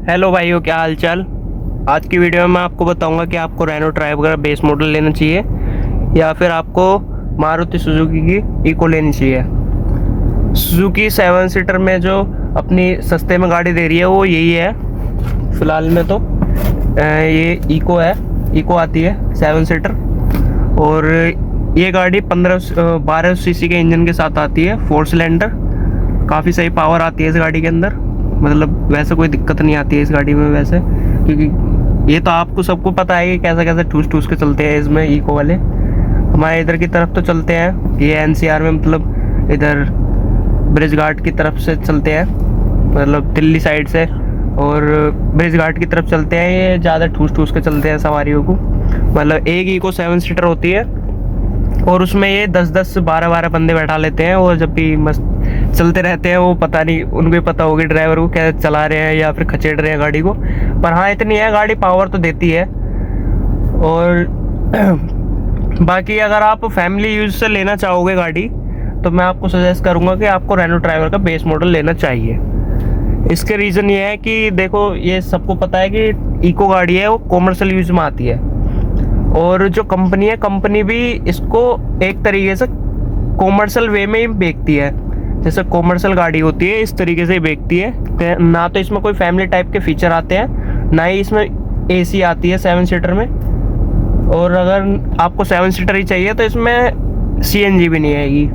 Hello भाइयों, क्या हाल चाल। आज की वीडियो में मैं आपको बताऊंगा कि आपको रेनो ट्राइब का बेस मॉडल लेना चाहिए या फिर आपको मारुति सुजुकी की इको लेनी चाहिए। सुजुकी 7 सीटर में जो अपनी सस्ते में गाड़ी दे रही है वो यही है फिलहाल में। तो ये इको है, इको आती है 7 सीटर। और ये गाड़ी 12 सीसी के इंजन के साथ आती है, 4 सिलेंडर। काफ़ी सही पावर आती है इस गाड़ी के अंदर, मतलब वैसे कोई दिक्कत नहीं आती है इस गाड़ी में वैसे, क्योंकि ये तो आपको सबको पता है कि कैसे कैसे ठूस ठूस के चलते हैं इसमें इको वाले। हमारे इधर की तरफ तो चलते हैं ये एनसीआर में, मतलब इधर ब्रिज घाट की तरफ से चलते हैं, मतलब दिल्ली साइड से, और ब्रिज घाट की तरफ चलते हैं। ये ज़्यादा ठूस ठूस के चलते हैं सवारियों को। मतलब एक इको 7 सीटर होती है और उसमें ये 10-10 12-12 बंदे बैठा लेते हैं और जब भी मस्त चलते रहते हैं। वो पता नहीं, उनको ही पता होगी ड्राइवर को क्या चला रहे हैं या फिर खचेड़ रहे हैं गाड़ी को। पर हाँ, इतनी है गाड़ी, पावर तो देती है। और बाकी अगर आप फैमिली यूज से लेना चाहोगे गाड़ी तो मैं आपको सजेस्ट करूँगा कि आपको रेनो ट्राइवर का बेस मॉडल लेना चाहिए। इसके रीज़न ये है कि देखो, ये सबको पता है कि इको गाड़ी है वो कॉमर्शियल यूज में आती है, और जो कंपनी है, कंपनी भी इसको एक तरीके से कॉमर्शियल वे में ही बेचती है। जैसे कॉमर्शियल गाड़ी होती है इस तरीके से ही बेचती है। ना तो इसमें कोई फैमिली टाइप के फीचर आते हैं, ना ही इसमें एसी आती है 7 सीटर में। और अगर आपको 7 सीटर ही चाहिए तो इसमें सीएनजी भी नहीं आएगी,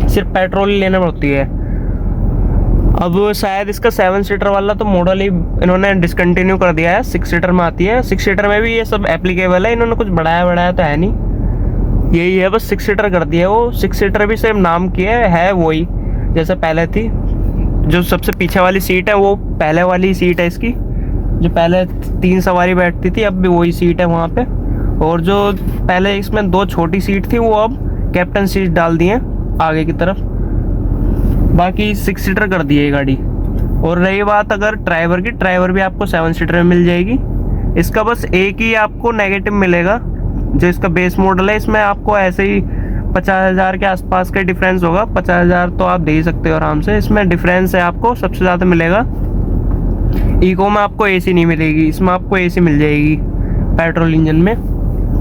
सिर्फ पेट्रोल ही लेना होती है। अब शायद इसका 7 सीटर वाला तो मॉडल ही इन्होंने डिसकंटिन्यू कर दिया है, 6 सीटर में आती है। 6 सीटर में भी ये सब एप्लीकेबल है, इन्होंने कुछ बढ़ाया तो है नहीं, यही है बस 6 सीटर कर दिया है। वो 6 सीटर भी सेम नाम की है वही जैसे पहले थी। जो सबसे पीछे वाली सीट है वो पहले वाली सीट है इसकी, जो पहले 3 सवारी बैठती थी, अब भी वही सीट है वहाँ पे। और जो पहले इसमें 2 छोटी सीट थी वो अब कैप्टन सीट डाल दी है आगे की तरफ। बाकी 6 सीटर कर दी है गाड़ी। और रही बात अगर ड्राइवर की, ड्राइवर भी आपको 7 सीटर में मिल जाएगी। इसका बस एक ही आपको नेगेटिव मिलेगा, जो इसका बेस मॉडल है इसमें आपको ऐसे ही 50,000 के आसपास का डिफरेंस होगा। 50,000 तो आप दे ही सकते हो आराम से। इसमें डिफरेंस है आपको सबसे ज़्यादा मिलेगा, इको में आपको एसी नहीं मिलेगी, इसमें आपको एसी मिल जाएगी पेट्रोल इंजन में।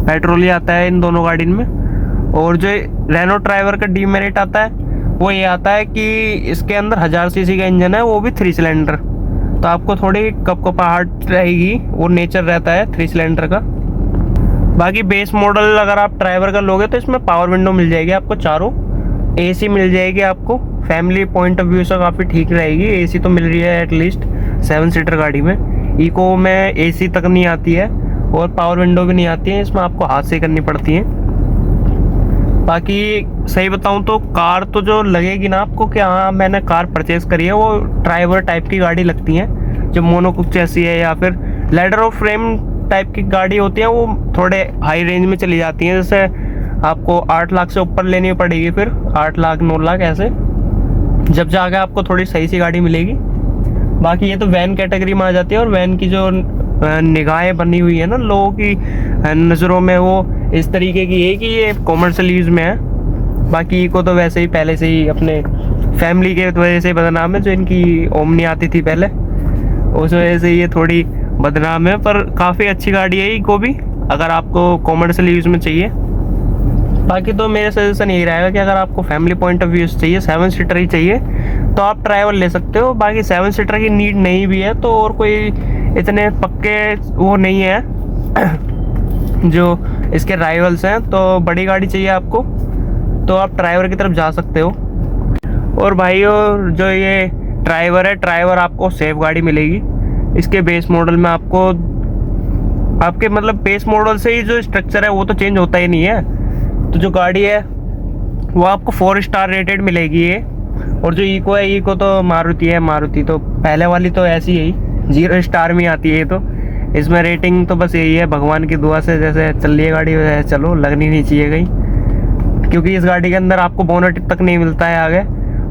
पेट्रोल ही आता है इन दोनों गाड़ी में। और जो रेनो ड्राइवर का डीमेरिट आता है वो ये आता है कि इसके अंदर 1000 सीसी का इंजन है, वो भी 3 सिलेंडर। तो आपको थोड़ी कपकपाहट रहेगी, वो नेचर रहता है 3 सिलेंडर का। बाकी बेस मॉडल अगर आप ड्राइवर का लोगे तो इसमें पावर विंडो मिल जाएगी आपको चारों, एसी मिल जाएगी आपको। फैमिली पॉइंट ऑफ व्यू से काफ़ी ठीक रहेगी, एसी तो मिल रही है एटलीस्ट 7 सीटर गाड़ी में। इको में एसी तक नहीं आती है और पावर विंडो भी नहीं आती है, इसमें आपको हाथ से करनी पड़ती है। बाकी सही बताऊं तो कार तो जो लगेगी ना आपको कि हाँ मैंने कार परचेज करी है, वो ड्राइवर टाइप की गाड़ी लगती है, जो मोनोकोक जैसी है या फिर लेदर ऑफ फ्रेम टाइप की गाड़ी होती है। वो थोड़े हाई रेंज में चली जाती हैं, जैसे आपको 8 लाख से ऊपर लेनी पड़ेगी, फिर 8 लाख 9 लाख ऐसे, जब जाके आपको थोड़ी सही सी गाड़ी मिलेगी। बाकी ये तो वैन कैटेगरी में आ जाती है, और वैन की जो निगाहें बनी हुई है ना लोगों की नज़रों में, वो इस तरीके की है कि ये कॉमर्शियल यूज़ में है। बाकी इको तो वैसे ही पहले से ही अपने फैमिली के वजह से बदनाम है, जो इनकी ओमनी आती थी पहले, उस वजह से ये थोड़ी बदनाम है। पर काफ़ी अच्छी गाड़ी है इको भी, अगर आपको कॉमर्शियल यूज़ में चाहिए। बाकी तो मेरा सजेशन यही रहेगा कि अगर आपको फैमिली पॉइंट ऑफ व्यू से चाहिए, 7 सीटर ही चाहिए, तो आप ड्राइवर ले सकते हो। बाकी 7 सीटर की नीड नहीं भी है तो, और कोई इतने पक्के वो नहीं है जो इसके राइवल्स हैं। तो बड़ी गाड़ी चाहिए आपको तो आप ड्राइवर की तरफ जा सकते हो। और भाइयों, जो ये ड्राइवर है, ड्राइवर आपको सेफ गाड़ी मिलेगी इसके बेस मॉडल में। आपको आपके मतलब बेस मॉडल से ही जो स्ट्रक्चर है वो तो चेंज होता ही नहीं है। तो जो गाड़ी है वो आपको 4 स्टार रेटेड मिलेगी ये। और जो इको है, इको तो मारुति है, मारुति तो पहले वाली तो ऐसी ही 0 स्टार में आती है। तो इसमें रेटिंग तो बस यही है, भगवान की दुआ से जैसे चल रही है गाड़ी वैसे चलो, लगनी नहीं चाहिए कहीं। क्योंकि इस गाड़ी के अंदर आपको बोनट तक नहीं मिलता है आगे।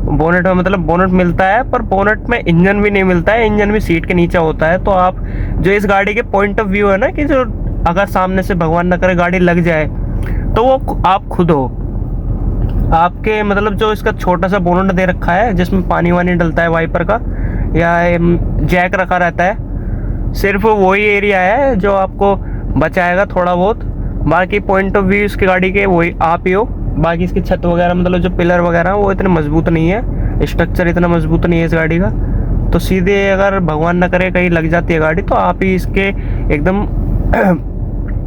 बोनट में मतलब बोनट मिलता है, पर बोनट में इंजन भी नहीं मिलता है, इंजन भी सीट के नीचे होता है। तो आप जो इस गाड़ी के पॉइंट ऑफ व्यू है ना, कि जो अगर सामने से भगवान न करे गाड़ी लग जाए तो वो आप खुद हो। आपके मतलब जो इसका छोटा सा बोनट दे रखा है जिसमें पानी वानी डलता है वाइपर का, या जैक रखा रहता है, सिर्फ वही एरिया है जो आपको बचाएगा थोड़ा बहुत। बाकी पॉइंट ऑफ व्यू इसकी गाड़ी के वही आप ही हो। बाकी इसकी छत वगैरह मतलब जो पिलर वगैरह वो इतने मजबूत नहीं है, स्ट्रक्चर इतना मजबूत नहीं है इस गाड़ी का। तो सीधे अगर भगवान न करे कहीं लग जाती है गाड़ी तो आप ही इसके एकदम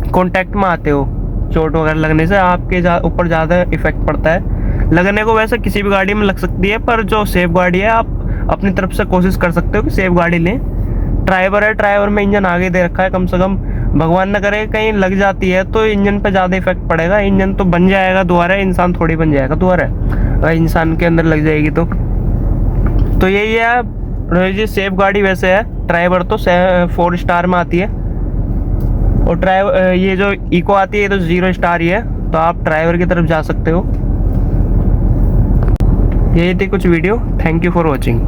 कांटेक्ट में आते हो, चोट वगैरह लगने से आपके ऊपर ज़्यादा इफेक्ट पड़ता है। लगने को वैसे किसी भी गाड़ी में लग सकती है, पर जो सेफ गाड़ी है आप अपनी तरफ से कोशिश कर सकते हो कि सेफ गाड़ी लें। ड्राइवर है, ड्राइवर में इंजन आगे दे रखा है, कम से कम भगवान न करे कहीं लग जाती है तो इंजन पे ज़्यादा इफेक्ट पड़ेगा। इंजन तो बन जाएगा दोबारा, इंसान थोड़ी बन जाएगा दोबारा अगर इंसान के अंदर लग जाएगी तो यही है जी सेफ गाड़ी। वैसे है ड्राइवर तो 4 स्टार में आती है, और ड्राइवर ये जो इको आती है ये तो 0 स्टार ही है, तो आप ड्राइवर की तरफ जा सकते हो। यही थी कुछ video. Thank you for watching.